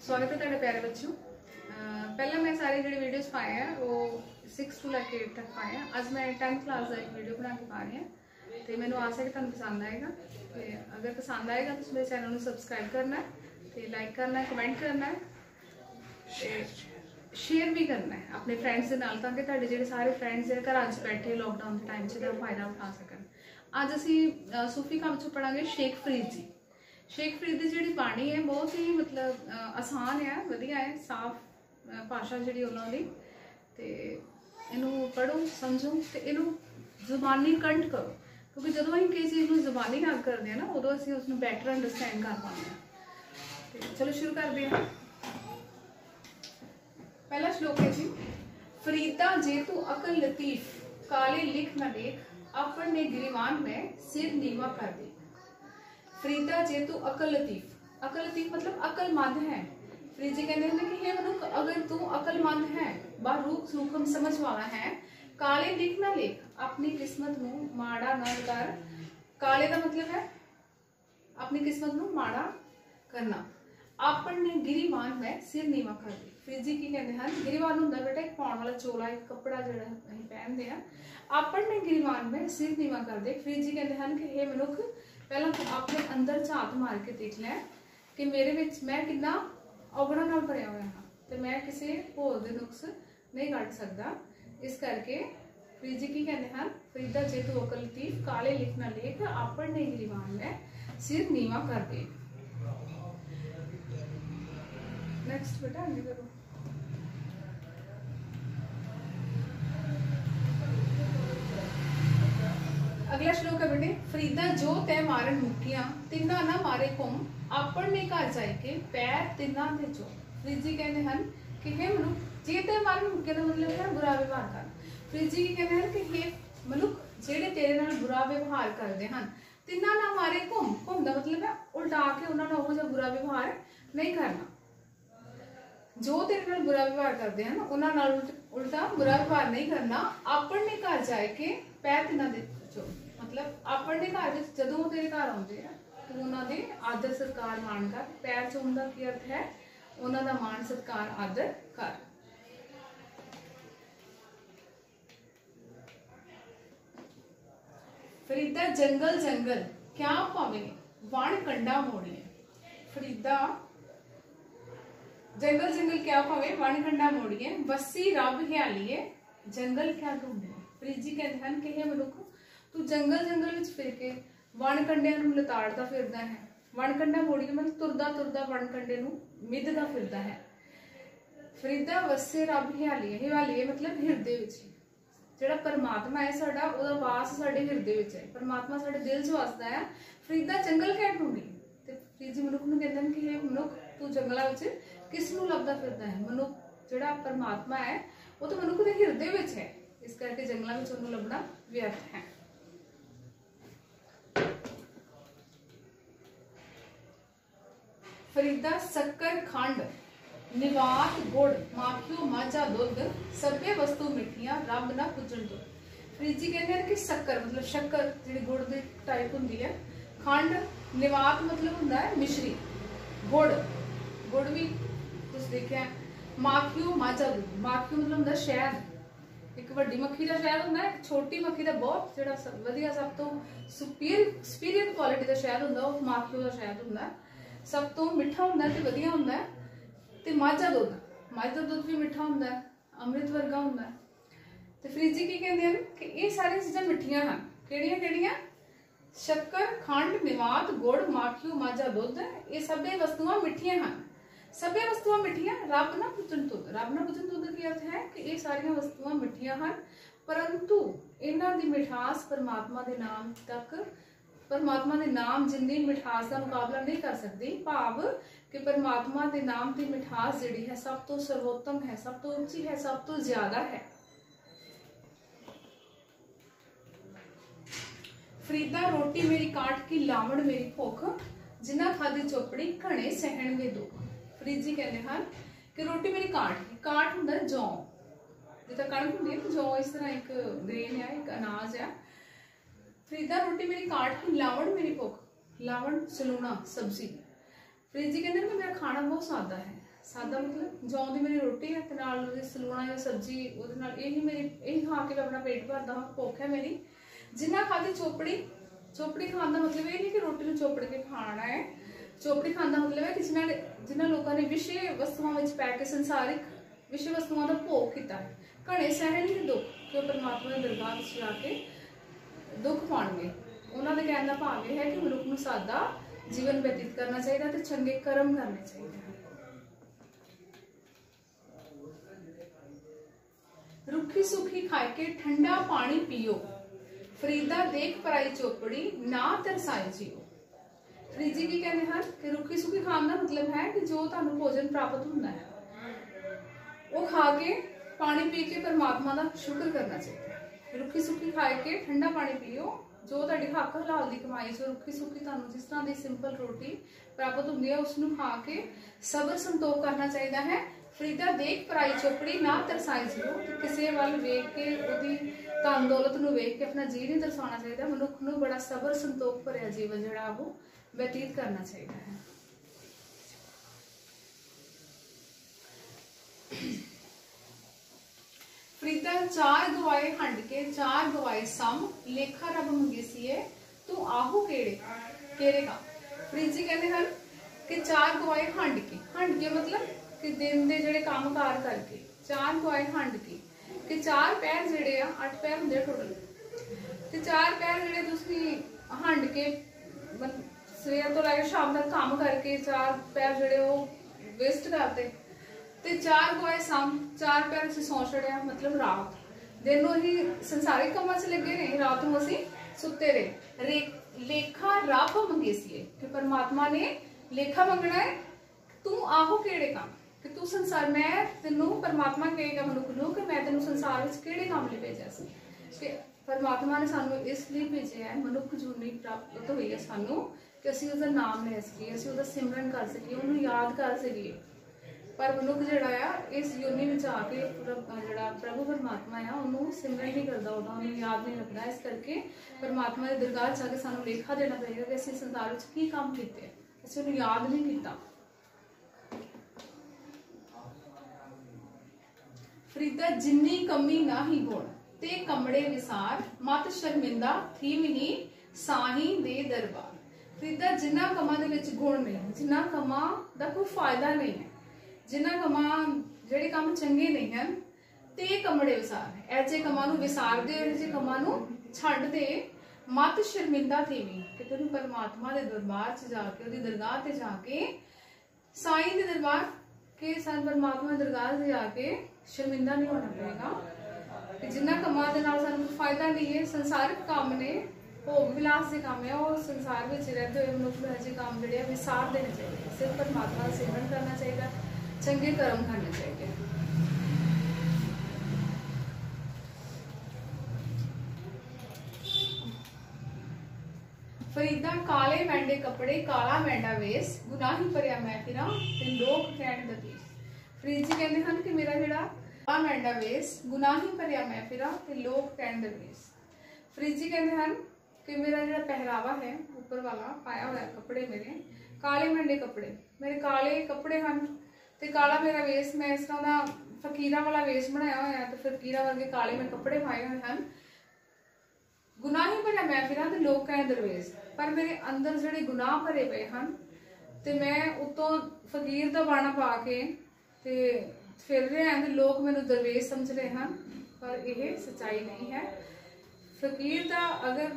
स्वागत है तेरे प्यारे बच्चों। पहले मैं सारी जी वीडियोज़ पाए हैं वो 6 to 8 तक पाए हैं। अज मैं 10th क्लास का एक वीडियो बना के पा रही हूँ तो मैंने आस है कि तुम पसंद आएगा। तो अगर पसंद आएगा तो मेरे चैनल में सबसक्राइब करना है, तो लाइक करना है, कमेंट करना है, शेयर भी करना है अपने फ्रेंड्स के नाल ताकि तुहाडे जिहड़े सारे फ्रेंड्स है घर बैठे लॉकडाउन के टाइम से फायदा उठा सकन। अज असी सूफी काम चो पढ़ांगे शेख फरीद जी। शेख फरीद की जी बाणी है बहुत ही मतलब आसान है, वधिया है, साफ भाषा जी उन्होंने। तो इनू पढ़ो समझो तो इनू जुबानी कंठ करो, क्योंकि जो अं किसी चीज़ को जुबानी याद करते हैं ना उदों असीं उसनूं बैटर अंडरस्टैंड कर पाते हैं। तो चलो शुरू करते हैं। पहला श्लोक है जी, फरीदा जे तू अकल लतीफ काले लिख न देख, अपने गिरीवान में सिर नीवा कर दे। फरीदा जे तू अकल लतीफ, अकल लतीफ मतलब अकलमंद है। फरीद जी कहते हैं कि हे मनुख अगर तू अकलमंद है, बारूक सूखम समझ वाला है, काले लिख ना लेख, अपनी किस्मत नू माड़ा ना कर। काले का मतलब है अपनी किस्मत नू माड़ा करना। अपने गिरीवान में सिर नीवा कर दे। फरीद जी की कहते हैं गिरीवान होंदा बेटा एक पाउण वाला चोला, एक कपड़ा जिहड़ा असीं पहनदे हैं। अपने गिरीवान में सिर नीवा कर दे। फरीद जी कहते हैं कि हे मनुख पहला तो अपने अंदर झात मार के देख लै कि मेरे विच मैं कितना औगणा नाल भरिया हुआ हाँ, तो मैं किसी होर दे नुक्स नहीं कढ़ सकता। इस करके फरीद जी की कहते हैं फरीदा जे तू अकल लतीफ काले लिख ना लेख, अपने गिरीवान में सिर नीवा कर दे। नेक्स्ट बेटा आगे करो। अगला श्लोक है बेटे, फरीदा जो तय मारन मुक्कियां तिन्ना ना मारे घुम, अपने घर जाके पैर तिन्ना दे चो। फरीद जी कहते हैं कि हे मनुख जे तय मारन मुक्कियां का मतलब है बुरा व्यवहार कर। फरीद जी कहते हैं कि हे मनुख जेड़े तेरे नाल बुरा व्यवहार करते हैं तिन्ना ना मारे घुम। घुम का मतलब है उल्टा के उन्होंने वो जो बुरा व्यवहार नहीं करना। जो तेरे नाल बुरा व्यवहार करते हैं उन्होंने नाल उल्टा बुरा व्यवहार नहीं करना। अपने घर जाके पैर तिन्ना दे मतलब अपने घर जो तेरे घर आते हैं तो उन्होंने आदर सत्कार मान कर। पैर चुन का की अर्थ है उन्होंने मान सत्कार आदर कर। फरीदा जंगल जंगल क्या भावे वण कंडा मोड़िए। फरीदा जंगल जंगल क्या भावे वण कंडा मोड़िए, बसी रब हियालीए जंगल क्या ढूंढिए। फरीद जी कहते हैं कि हे मनुख तू जंगल जंगल विच फिर के वण कंडियां नूं लताड़दा फिरदा है। वण कंडा मोड़िए मतलब तुरदा तुरदा वण कंडे नूं मिधदा फिरदा है। फरीदा वसे रब हियालीए, हियालीए मतलब हिरदे विच जिहड़ा परमात्मा है साडा ओहदा वास साडे हिरदे विच है। परमात्मा साडे दिल च वसदा है। फरीदा जंगल क्या ढूंढी। ते फरीद जी मनुख नूं कहंदे कि हे मनुख तू जंगलां विच किस नूं लभदा फिरदा है। मनुख जिहड़ा परमात्मा है वो तो मनुख दे हिरदे विच है, इस करके जंगलां विच उहनूं लभना व्यर्थ है। फरीदा शक्कर खंड निवात गुड़ माखियो माझा दुध, सभे वस्तु मिठियां रब ना पुजन दो। फरीद जी कहते हैं कि शक्कर मतलब शक्कर जी गुड़ की टाइप होंगी है। खंड निवात मतलब होंदा है मिश्री, गुड़ गुड़ भी तुसीं देखिया। माखियो माझा दुध, माखियो मतलब होंदा शहद, एक वड्डी मक्खी का शहद होंदा है, छोटी मक्खी का बहुत जिहड़ा वधिया सब तो सुपीरियर क्वालिटी का शहद होंदा वो माखियो का शहद होंदा है। सब तो मिठा होंदा ते वधिया होंदा है। ते माझा दुध भी मिठा होंदा है, अमृत वर्गा होंदा है। ते फरीद जी की कहते हैं कि ये सारी चीज़ां मिठियां हैं। किहड़ियां किहड़ियां? शक्कर खंड निवात गुड़ माखियो माझा दुध, ये सभे वस्तुआं मिठियां हैं। सभे वस्तुआं मिठियां रब ना पुजन तुद। रब ना पुजन तुद की अर्थ है कि ये सारियां वस्तुआं मिठियां हैं परंतु इन्हां दी मिठास परमात्मा दे नाम तक, परमात्मा के नाम जिन्नी मिठास का मुकाबला नहीं कर सकती। भाव कि परमात्मा के नाम की मिठास जिहड़ी है सब तो सर्वोत्तम है, सब तो ऊंची है, सब तो ज्यादा है। फरीदा रोटी मेरी काट की लावण मेरी भुख, जिन्ना खादी चोपड़ी घने सहणगे दुख। फरीद जी कहते हैं कि रोटी मेरी काट हुंदा जौ, जिद्दां कणक हुंदी है जौ इस तरह एक ग्रेन है, एक अनाज है। फरीदा रोटी मेरी काट की लावण मेरी भुख, लावण सलूना सब्जी। फरीद जी कहते हैं कि मेरा खाना बहुत सादा है, सादा मतलब जौ की मेरी रोटी है ते नाल सलूणा या सब्जी उहदे नाल यही मेरी यही खा के मैं अपना पेट भरदा हाँ, भुख है मेरी। जिन्ना खाती चोपड़ी, चोपड़ी खाने का मतलब ये नहीं कि रोटी में चोपड़ के खाना है। चोपड़ी खाने का मतलब है कि जिन्होंने लोगों ने विषय वस्तुओं में पै के संसारिक विषय वस्तुओं का भोग किया है, घने सहन नहीं दुख कि परमात्मा की दरगाह में जाके दुख पाएंगे। उन्होंने कहने का भाव यह है कि मनुख को सादा जीवन व्यतीत करना चाहिए तो चंगे कर्म करने चाहिए। रुखी सुखी खाए के ठंडा पानी पियो, फरीदा देख पराई चोपड़ी ना तरसाए जियो। फरीद जी की कहते हैं कि रुखी सुखी खाने का मतलब है कि जो तुहानू भोजन प्राप्त होता है वो खा के पानी पी के परमात्मा का शुक्र करना चाहिए। रुखी सुखी खाए के ठंडा पानी पियो, जो तुहाडी हक हलाल की कमाई चो रुखी सुखी तुहानू जिस तरह की सिंपल रोटी प्राप्त होती है उसनू खा के सबर संतोख करना चाहिए है। फरीदा देख पराई चोपड़ी ना तरसाई जियो, किसी वाल वेख के उहदी धन दौलत नू वेख के अपना जी नहीं तरसाना चाहिए। मनुख नू बड़ा सबर संतोख भरिया जीवन जिहड़ा वो व्यतीत करना चाहिए है। फरीदा चार गवाए हंड के चार गवाए सम, लेखा रब मंगीसीए तू आहू केड़े का। फरीद जी कहते हैं कि चार गवाए हंड के मतलब कि दिन दे जिहड़े काम कार करके चार गवाए हंड के कि चार पैर जिहड़े आ 8 पैर हुंदे टोटल ते चार पैर जिहड़े तुसीं हंड के सवेर तो लैके शाम तक काम करके चार पैर जिहड़े वो वेस्ट करते ते चार गवाए सम, चार पैर असीं सौ छड़िया मतलब रात दिन नूं ही संसारिक कामां च लगे रहे, रात नूं असीं सुते रहे। लेखा रब मंगेसीए कि परमात्मा ने लेखा मंगना है, तू आहो केड़े काम कि तू संसार मैं तेनू परमात्मा कहेगा मनुख नूं कि मैं तेनू संसार विच केड़े काम लई भेजिया सी कि परमात्मा ने सानू इसलिए भेजिया है। मनुख जूनी प्राप्त हुई है सानू कि असीं उसदा नाम ले सकीए, असीं उसदा सिमरन कर सकीए, उहनूं याद कर सकीए। पर मनुख जिहड़ा आ इस योनि विच आके जिहड़ा प्रभु परमात्मा आ उहनूं सिमरन नहीं करदा, उहनूं याद नहीं रखदा। इस करके परमात्मा की दरगाह च आके सानू लेखा देना पएगा कि असीं संसार विच की काम कीते, असीं उहनूं याद नहीं कीता। फरीदा जिन्नी कमी ना ही गुण ते कमड़े विसार, मत शर्मिंदा थी ही साही दे दरबार। फरीदा जिन्ना कमां दे विच गुण नहीं, जिन्ना कमां दा कोई फायदा नहीं है, जिन्ना कमां जिहड़े काम चंगे नहीं हैं ते कमड़े विसार, ऐसे कमां नूं विसार दे, ऐसे कमां नूं छड्ड दे। मत शर्मिंदा थी कि तैनूं परमात्मा दे दरबार च जाके उहदी दरगाह ते जाके साईं दे दरबार के सन परमात्मा की दरगाह से जाके शर्मिंदा नहीं होना पड़ेगा। जिन्ना कमा दे नाल सानू फायदा नहीं है, संसारिक काम ने भोग विलास के काम है और संसार में रहते हुए मनुख नूं ऐसे काम जिहड़े विसार देने चाहिए, सिर्फ परमात्मा का सिमरन करना चाहिए, चंगे कर्म करने चाहिए। फरीदा काले मैंडे कपड़े काला मैंडा वेस, गुनाही भरिया मैं फिरा ते लोग कहण दतीस। फरीद जी कहते हैं कि मेरा जिहड़ा काला मैंडा वेस गुनाही भरिया मैं फिरा ते लोग कहण दतीस। फरीद जी कहते हैं कि मेरा जिहड़ा पहरावा है ऊपर वाला पाया हुआ कपड़े मेरे काले मैंडे कपड़े, मेरे काले कपड़े हैं ते काला मेरा वेस, मैं इस तरह का फकीरा वाला वेस बनाया हुआ है, तो फकीरा वर्गे काले मैं कपड़े पाए हुए हैं। गुनाही भरिया मैं फिरा ते लोग कहण दरवेस, पर मेरे अंदर जिहड़े गुनाह भरे पे हैं ते मैं उतों फकीर दा बाणा पा के ते फिर रहे हैं, लोग मैनू दरवेश समझ रहे हैं, पर यह सच्चाई नहीं है। फकीर दा अगर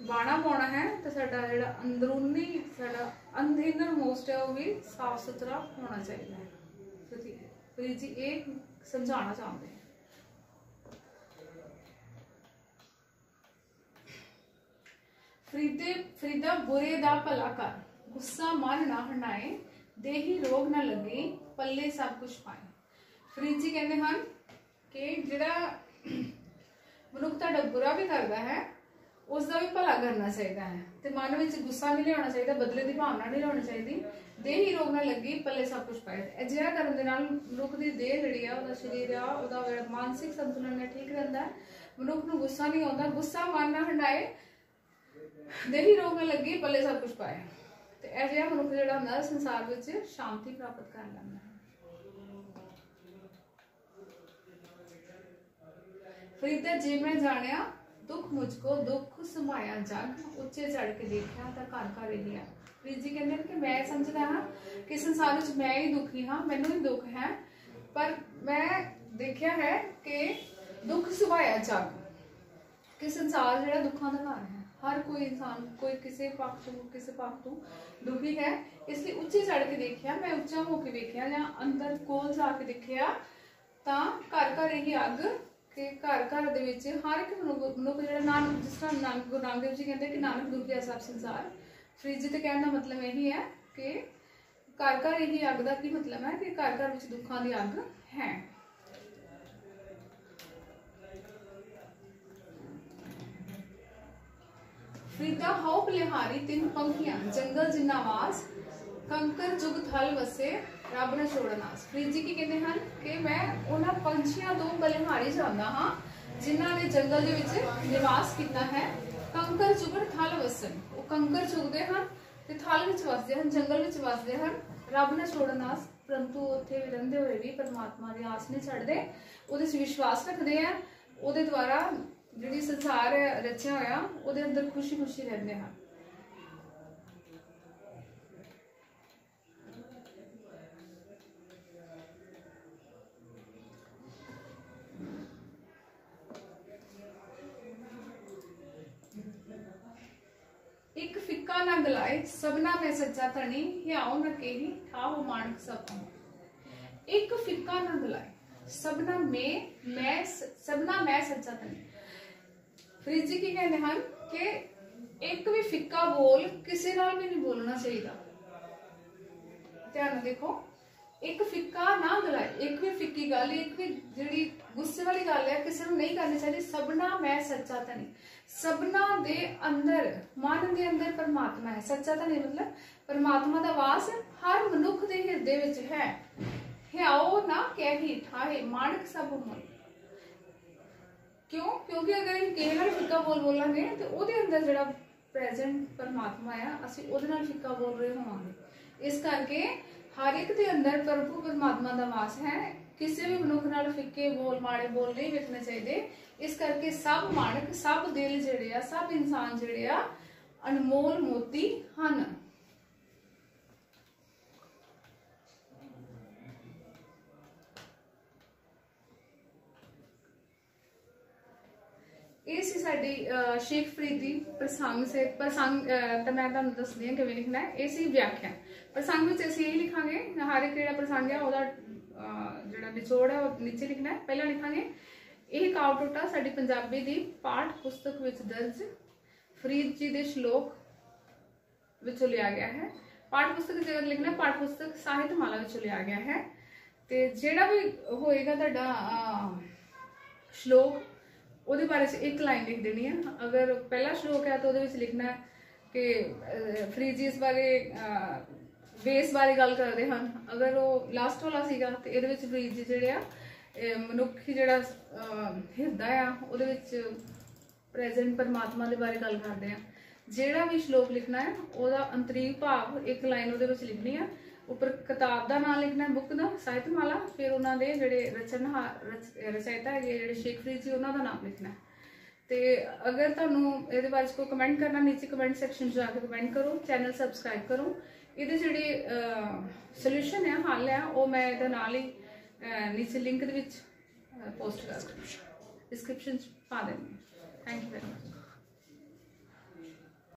बाणा पाना है तो साडा जिहड़ा अंदरूनी साडा इनर मोस्ट है वो भी साफ सुथरा होना चाहिए। फरीद जी ये समझाना चाहते हैं। फरीदा बुरे दा भला कर, गुस्सा मन ना हंडाए, देही रोग ना लगे, पल्ले सब कुछ पाए। फरीद जी कहते हैं कि जिहड़ा मनुख तुहाडा बुरा भी करता है उसका भी भला करना चाहिए है, तो मन में गुस्सा नहीं लिया चाहिए, बदले की भावना नहीं लानी चाहिए, देही रोग ना लगी पल्ले सब कुछ पाए। अजिहा करन दे नाल मनुख की देह जिहड़ी आ उहदा शरीर आ उहदा मानसिक संतुलन ठीक रहिंदा है। मनुख नूं गुस्सा नहीं आउंदा, गुस्सा मन ना हंडाए, देही रोग ना लगी पल्ले सब कुछ पाए। तो अजिहा मनुख जिहड़ा हुंदा संसार विच शांति प्राप्त कर लैंदा है। फरीदा जे मैं जानिया दुख मुझको दुख समाया जग, उच्चे चढ़ के देखा तो घर घर ही आ। फरीद जी कहते हैं कि मैं समझदा हाँ कि संसार में मैं ही दुखी हाँ, मैनू ही दुख है, पर मैं देखा है कि दुख समाया जग, कि संसार जिहड़ा दुखों का घर है। हर कोई इंसान कोई किसी पक्ष तो दुखी है, इसलिए उच्चे चढ़ के देखिया, मैं उच्चा होकर देखिया या अंदर कोल जाके देखिया तो घर घर यही अग, कि घर घर दे विच हर एक मनुख जिहड़ा नानक, जिस तरह नानक गुरु नानक देव जी कहते हैं कि नानक दुखिया सब संसार। फरीद जी ते कहने का मतलब यही है कि घर घर यही अग का की मतलब है कि घर घर विच दुखों की अग है। फरीदा हाउ बलिहारी तिन पंखियां जंगल जिन्ना वास, कंकर जुग थल वसे रब न छोड़नास। फरीद जी की कहते हैं कि मैं उन्होंने पंछियों तो बलिहारी जाना हाँ जिन्होंने जंगल के विच निवास किया है। कंकर जुगड़ थल वसन, वो कंकर चुगते हैं तो थल में वसते हैं, जंगल में वसते हैं। रब न छोड़नास, परंतु उत्थे रहंदे हुए भी परमात्मा की आस नहीं छड्डदे, उहदे च विश्वास रखते हैं, उहदे द्वारा जिहड़ी संसार रचिया होया उहदे अंदर खुशी खुशी रहंदे हैं। एक फिक्का ना गलाए सबना में सच्चा धनी, हियाओ न केही ठाहो मानक सब। एक फिक्का ना गलाए सबना मैं सच्चा धनी। फरीद जी की कहते हैं कि एक भी फिक्का बोल किसी नाल भी नहीं बोलना चाहिए। ध्यान देखो, एक फिक्का ना गलाए, एक भी फिक्की गल, एक भी जिहड़ी गुस्से वाली गल है किसी को नहीं करनी चाहिए। सबना मैं सच्चा धनी, सबना दे अंदर मन के अंदर परमात्मा है। सच्चा धनी मतलब परमात्मा का वास हर मनुख के हिरदे विच है। हियाओ ना कही ठाहे मानक सब मुल। क्यों? क्योंकि अगर हम किसी नाल फिक्का बोल बोलांगे तो उहदे अंदर जिहड़ा प्रेजेंट परमात्मा है असीं उहदे नाल फिक्का बोल रहे होवांगे। इस करके हर एक दे अंदर प्रभु परमात्मा का वास है। किसी भी मनुख नाल फिक्के बोल माड़े बोल नहीं वेखने चाहिए। इस करके सब मानक सब दिल जिहड़े आ सब इंसान जिहड़े आ अनमोल मोती हन। ये सी साडी शेख फरीद दी प्रसंग से प्रसंग तो मैं तुहानूं दसदी हां किवें लिखना है। ये सी व्याख्या प्रसंग विच असीं यही लिखांगे, हर एक जिहड़ा प्रसंग है उहदा जिहड़ा निचोड़ है वो नीचे लिखना है। पहला लिखांगे यह काव टोटा साडी पंजाबी दी पाठ पुस्तक विच दर्ज फरीद जी दे श्लोक विचों लिया गया है। पाठ पुस्तक जगह लिखना पाठ पुस्तक साहित्य माला विचों लिया गया है। ते जिहड़ा भी होएगा तुहाडा श्लोक ਉਹਦੇ बारे एक लाइन लिख देनी है। अगर पहला श्लोक है तो लिखना है कि फरीद जी इस बारे बेस बारे गल करते हैं। अगर वो लास्ट वाला सीगा तो ये फरीद जी जिहड़े आ मनुखी जिहड़ा हिरदा आ उहदे विच प्रेजेंट परमात्मा के बारे गल करते हैं। जिहड़ा भी श्लोक लिखना है वह अंतरीक भाव एक लाइन उहदे विच लिखनी है। उपर किताब का नाम लिखना है, बुक का साहित्य माला, फिर उन्होंने जिहड़े रचयिता है जिहड़े शेख फरीद जी उन्हों का नाम लिखना है। तो अगर तुहानूं इहदे बारे कोई कमेंट करना नीचे कमेंट सैक्शन जाके कमेंट करो, चैनल सबसक्राइब करो। ये जिहड़ी सोल्यूशन है हल है वो मैं इहदे नाल ही नीचे लिंक दे विच पोस्ट कर डिस्क्रिप्शन पा देंगे। Thank you very much.